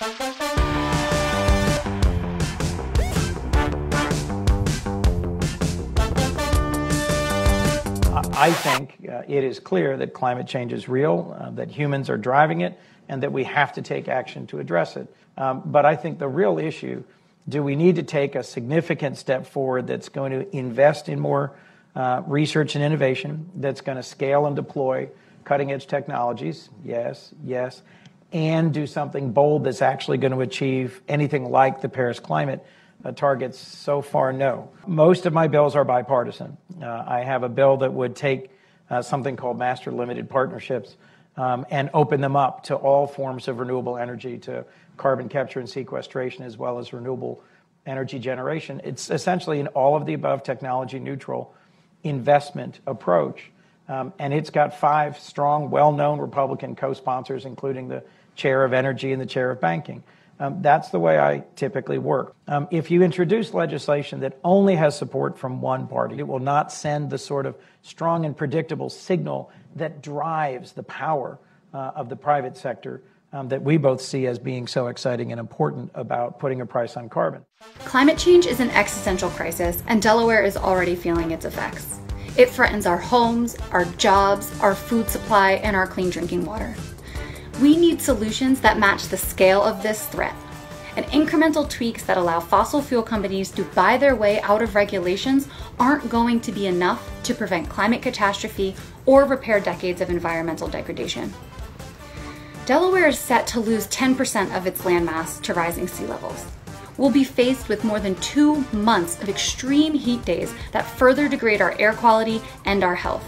I think it is clear that climate change is real, that humans are driving it, and that we have to take action to address it. But I think the real issue, do we need to take a significant step forward that's going to invest in more research and innovation, that's going to scale and deploy cutting-edge technologies? Yes, yes. And do something bold that's actually going to achieve anything like the Paris climate targets? So far, no. Most of my bills are bipartisan. I have a bill that would take something called master limited partnerships and open them up to all forms of renewable energy, to carbon capture and sequestration, as well as renewable energy generation. It's essentially an all of the above technology neutral investment approach. And it's got 5 strong, well-known Republican co-sponsors, including the chair of energy and the chair of banking. That's the way I typically work. If you introduce legislation that only has support from one party, it will not send the sort of strong and predictable signal that drives the power of the private sector that we both see as being so exciting and important about putting a price on carbon. Climate change is an existential crisis, and Delaware is already feeling its effects. It threatens our homes, our jobs, our food supply, and our clean drinking water. We need solutions that match the scale of this threat, and incremental tweaks that allow fossil fuel companies to buy their way out of regulations aren't going to be enough to prevent climate catastrophe or repair decades of environmental degradation. Delaware is set to lose 10% of its landmass to rising sea levels. We'll be faced with more than 2 months of extreme heat days that further degrade our air quality and our health.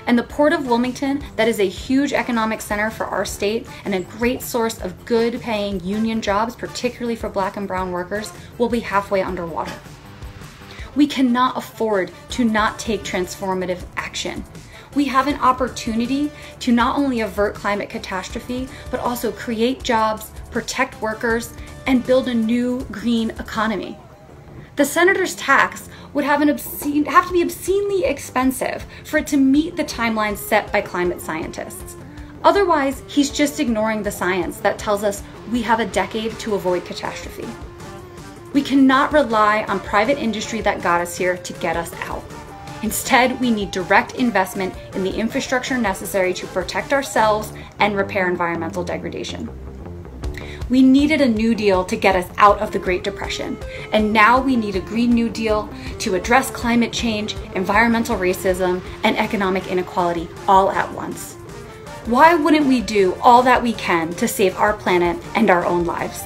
And the Port of Wilmington, that is a huge economic center for our state and a great source of good-paying union jobs, particularly for Black and brown workers, will be halfway underwater. We cannot afford to not take transformative action. We have an opportunity to not only avert climate catastrophe, but also create jobs, protect workers, and build a new green economy. The senator's tax would have to be obscenely expensive for it to meet the timelines set by climate scientists. Otherwise, he's just ignoring the science that tells us we have a decade to avoid catastrophe. We cannot rely on private industry that got us here to get us out. Instead, we need direct investment in the infrastructure necessary to protect ourselves and repair environmental degradation. We needed a New Deal to get us out of the Great Depression, and now we need a Green New Deal to address climate change, environmental racism, and economic inequality all at once. Why wouldn't we do all that we can to save our planet and our own lives?